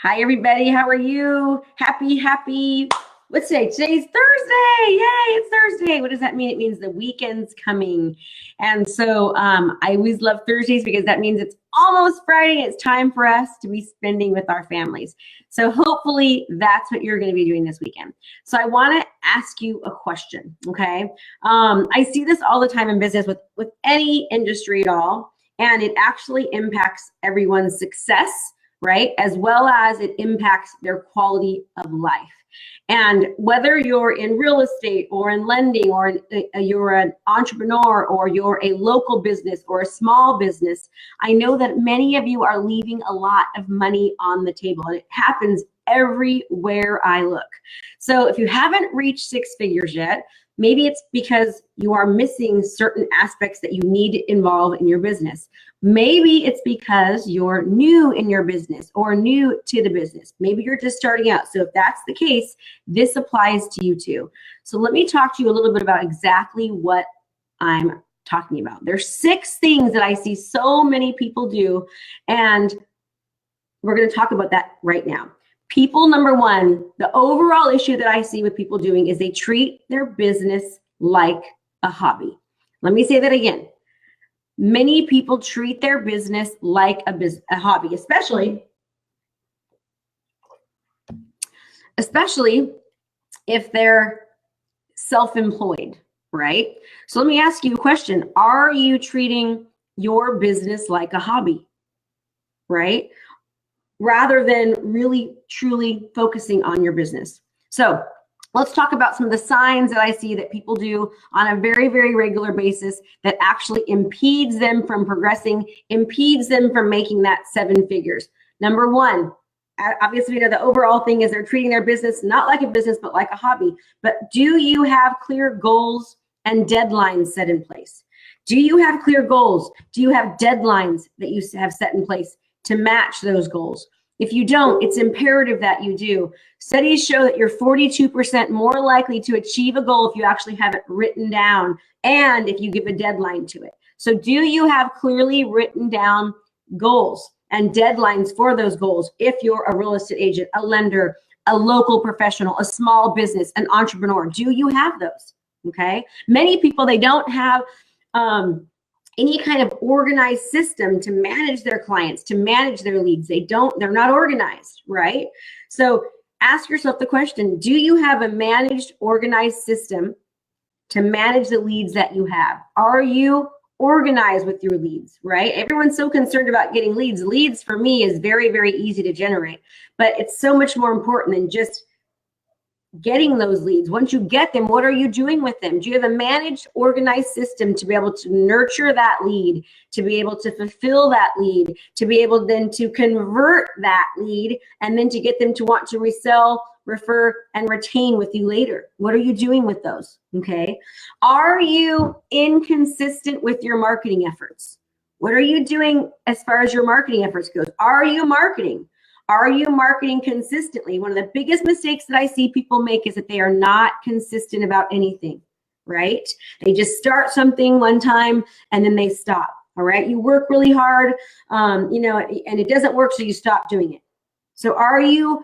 Hi, everybody. How are you? Happy. What's today? Today's Thursday. Yay, it's Thursday. What does that mean? It means the weekend's coming. And so I always love Thursdays because that means it's almost Friday. It's time for us to be spending with our families. So hopefully that's what you're going to be doing this weekend. So I want to ask you a question, okay? I see this all the time in business with any industry at all, and it actually impacts everyone's success, right? As well as it impacts their quality of life. And whether you're in real estate or in lending or you're an entrepreneur or you're a local business or a small business, I know that many of you are leaving a lot of money on the table, and it happens everywhere I look. So if you haven't reached six figures yet, maybe it's because you are missing certain aspects that you need to involve in your business. Maybe it's because you're new in your business or new to the business. Maybe you're just starting out. So if that's the case, this applies to you too. So let me talk to you a little bit about exactly what I'm talking about. There's 6 things that I see so many people do, and we're going to talk about that right now. People, number one, the overall issue that I see with people doing is they treat their business like a hobby. Let me say that again. Many people treat their business like a hobby, especially if they're self-employed, right? So let me ask you a question. Are you treating your business like a hobby, right? Rather than really, truly focusing on your business. So let's talk about some of the signs that I see that people do on a very, very regular basis that actually impedes them from progressing, impedes them from making that 7 figures. Number one, obviously, the overall thing is they're treating their business not like a business, but like a hobby. But do you have clear goals and deadlines set in place? Do you have clear goals? Do you have deadlines that you have set in place to match those goals? If you don't, it's imperative that you do. Studies show that you're 42% more likely to achieve a goal if you actually have it written down and if you give a deadline to it. So do you have clearly written down goals and deadlines for those goals if you're a real estate agent, a lender, a local professional, a small business, an entrepreneur? Do you have those? Okay. Many people, they don't have any kind of organized system to manage their clients, to manage their leads. They're not organized, right? So ask yourself the question, do you have a managed, organized system to manage the leads that you have? Are you organized with your leads, right? Everyone's so concerned about getting leads. Leads for me is very, very easy to generate, but it's so much more important than just getting those leads. Once you get them, what are you doing with them? Do you have a managed, organized system to be able to nurture that lead, to be able to fulfill that lead, to be able then to convert that lead, and then to get them to want to resell, refer, and retain with you later? What are you doing with those? Okay. Are you inconsistent with your marketing efforts? What are you doing as far as your marketing efforts goes? Are you marketing? Are you marketing consistently? One of the biggest mistakes that I see people make is that they are not consistent about anything, right? They just start something one time and then they stop, all right? You work really hard, and it doesn't work, so you stop doing it. So are you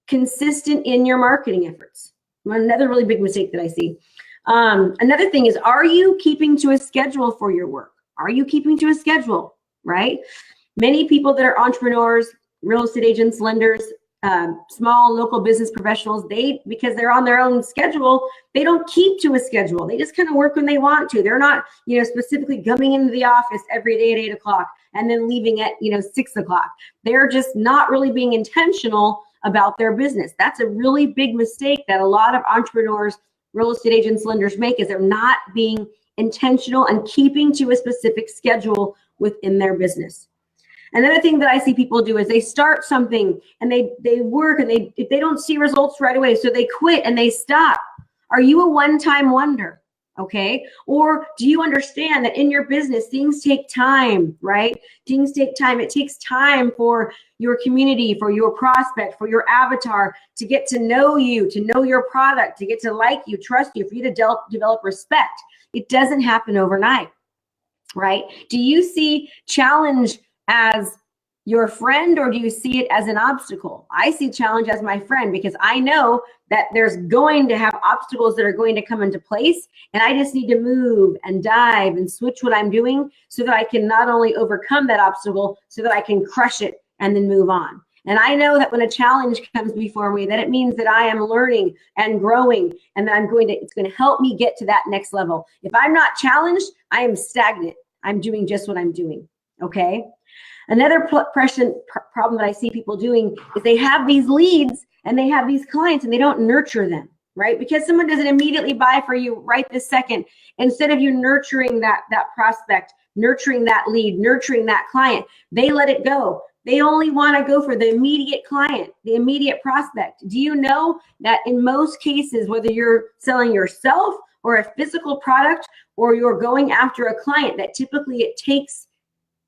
consistent in your marketing efforts? Another really big mistake that I see. Another thing is, are you keeping to a schedule for your work? Are you keeping to a schedule, right? Many people that are entrepreneurs, real estate agents, lenders, small local business professionals, because they're on their own schedule, they don't keep to a schedule. They just kind of work when they want to. They're not, specifically coming into the office every day at 8 o'clock and then leaving at, 6 o'clock. They're just not really being intentional about their business. That's a really big mistake that a lot of entrepreneurs, real estate agents, lenders make, is they're not being intentional and keeping to a specific schedule within their business. Another thing that I see people do is they start something and they work and they don't see results right away, so they quit and they stop. Are you a one-time wonder? Okay. Or do you understand that in your business, things take time, right? Things take time. It takes time for your community, for your prospect, for your avatar to get to know you, to know your product, to get to like you, trust you, for you to develop respect. It doesn't happen overnight, right? Do you see challenge as your friend, or do you see it as an obstacle? I see challenge as my friend, because I know that there's going to have obstacles that are going to come into place, and I just need to move and dive and switch what I'm doing so that I can not only overcome that obstacle, so that I can crush it and then move on. And I know that when a challenge comes before me, that it means that I am learning and growing, and that it's going to help me get to that next level. If I'm not challenged, I am stagnant. I'm doing just what I'm doing. Okay. Another problem that I see people doing is they have these leads and they have these clients and they don't nurture them, right? Because someone doesn't immediately buy for you right this second. Instead of you nurturing that prospect, nurturing that lead, nurturing that client, they let it go. They only want to go for the immediate client, the immediate prospect. Do you know that in most cases, whether you're selling yourself or a physical product, or you're going after a client, that typically it takes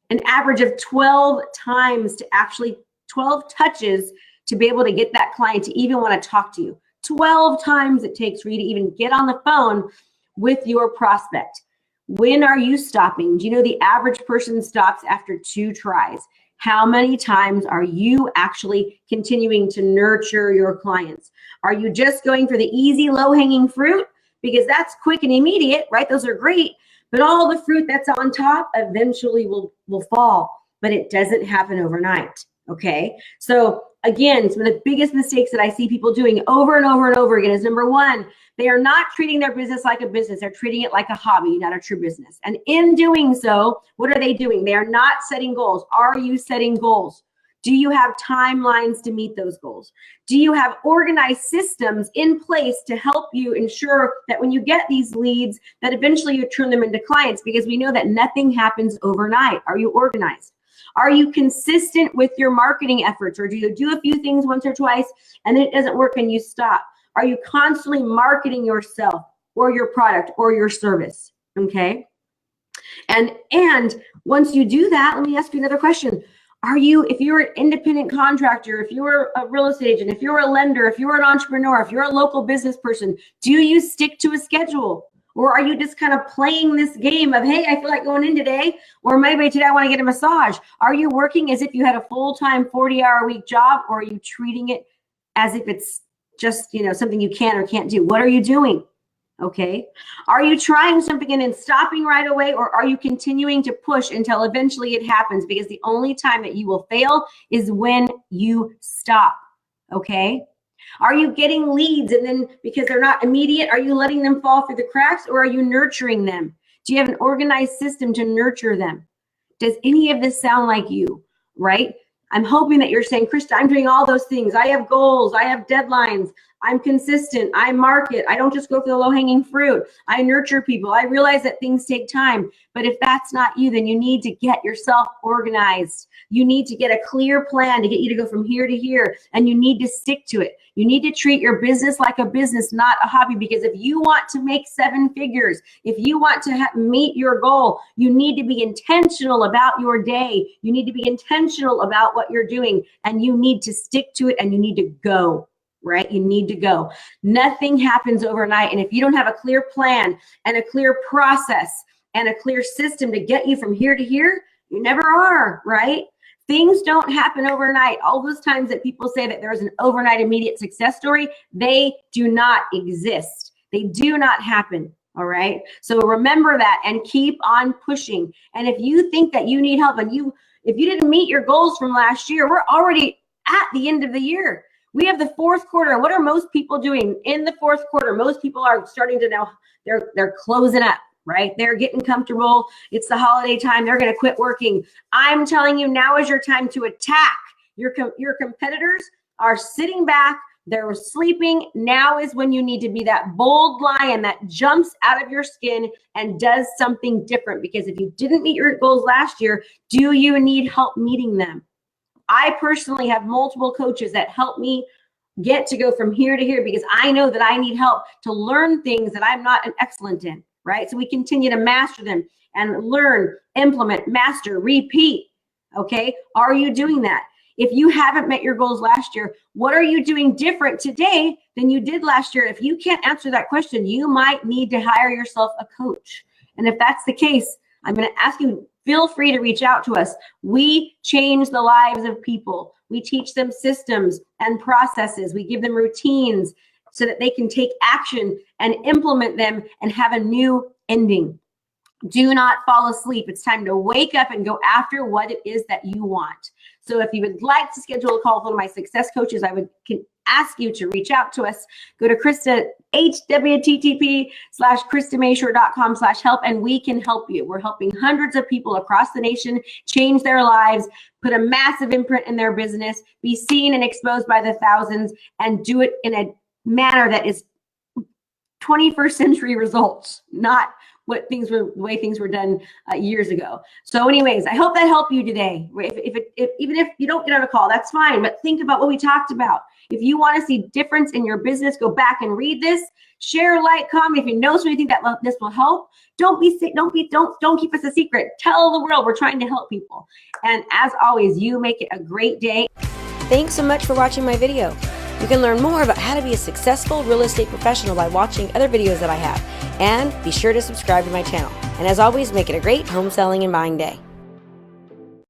an average of 12 times to 12 touches to be able to get that client to even want to talk to you. 12 times it takes for you to even get on the phone with your prospect. When are you stopping? Do you know the average person stops after 2 tries? How many times are you actually continuing to nurture your clients? Are you just going for the easy, low-hanging fruit? Because that's quick and immediate, right? Those are great. But all the fruit that's on top eventually will fall, but it doesn't happen overnight, okay? So again, some of the biggest mistakes that I see people doing over and over and over again is, number one, they are not treating their business like a business. They're treating it like a hobby, not a true business. And in doing so, what are they doing? They are not setting goals. Are you setting goals? Do you have timelines to meet those goals? Do you have organized systems in place to help you ensure that when you get these leads, that eventually you turn them into clients? Because we know that nothing happens overnight. Are you organized? Are you consistent with your marketing efforts? Or do you do a few things once or twice and then it doesn't work and you stop? Are you constantly marketing yourself or your product or your service? Okay. And once you do that, let me ask you another question. If you're an independent contractor, if you're a real estate agent, if you're a lender, if you're an entrepreneur, if you're a local business person, do you stick to a schedule? Or are you just kind of playing this game of, hey, I feel like going in today, or maybe today I want to get a massage? Are you working as if you had a full-time 40-hour-a-week job, or are you treating it as if it's just, something you can or can't do? What are you doing? Okay. Are you trying something and then stopping right away, or are you continuing to push until eventually it happens? Because the only time that you will fail is when you stop. Okay. Are you getting leads and then because they're not immediate, are you letting them fall through the cracks, or are you nurturing them? Do you have an organized system to nurture them? Does any of this sound like you, right? I'm hoping that you're saying, Krista, I'm doing all those things. I have goals. I have deadlines. I'm consistent. I market. I don't just go for the low-hanging fruit. I nurture people. I realize that things take time. But if that's not you, then you need to get yourself organized. You need to get a clear plan to get you to go from here to here, and you need to stick to it. You need to treat your business like a business, not a hobby, because if you want to make 7 figures, if you want to meet your goal, you need to be intentional about your day. You need to be intentional about what you're doing, and you need to stick to it, and you need to go. Right? You need to go. Nothing happens overnight. And if you don't have a clear plan and a clear process and a clear system to get you from here to here, you never are, right? Things don't happen overnight. All those times that people say that there's an overnight immediate success story, they do not exist. They do not happen. All right. So remember that and keep on pushing. And if you think that you need help and if you didn't meet your goals from last year, we're already at the end of the year. We have the 4th quarter. What are most people doing in the 4th quarter? Most people are starting to now, they're closing up, right? They're getting comfortable. It's the holiday time. They're going to quit working. I'm telling you, now is your time to attack. Your competitors are sitting back. They're sleeping. Now is when you need to be that bold lion that jumps out of your skin and does something different. Because if you didn't meet your goals last year, do you need help meeting them? I personally have multiple coaches that help me get to go from here to here because I know that I need help to learn things that I'm not an excellent in, right? So we continue to master them and learn, implement, master, repeat, okay? Are you doing that? If you haven't met your goals last year, what are you doing different today than you did last year? If you can't answer that question, you might need to hire yourself a coach. And if that's the case, I'm going to ask you feel free to reach out to us. We change the lives of people. We teach them systems and processes. We give them routines so that they can take action and implement them and have a new ending. Do not fall asleep. It's time to wake up and go after what it is that you want. So if you would like to schedule a call with one of my success coaches, I can ask you to reach out to us. Go to Krista, http:/KristaMashore.com/help, and we can help you. We're helping hundreds of people across the nation change their lives, put a massive imprint in their business, be seen and exposed by the thousands, and do it in a manner that is 21st century results, not the way things were done years ago. So anyways, I hope that helped you today. Even if you don't get on a call, that's fine, but think about what we talked about. If you want to see difference in your business, go back and read this, share, like, comment. If you know something that this will help, don't keep us a secret. Tell the world we're trying to help people. And as always, you make it a great day. Thanks so much for watching my video. You can learn more about how to be a successful real estate professional by watching other videos that I have. And be sure to subscribe to my channel. And as always, make it a great home selling and buying day.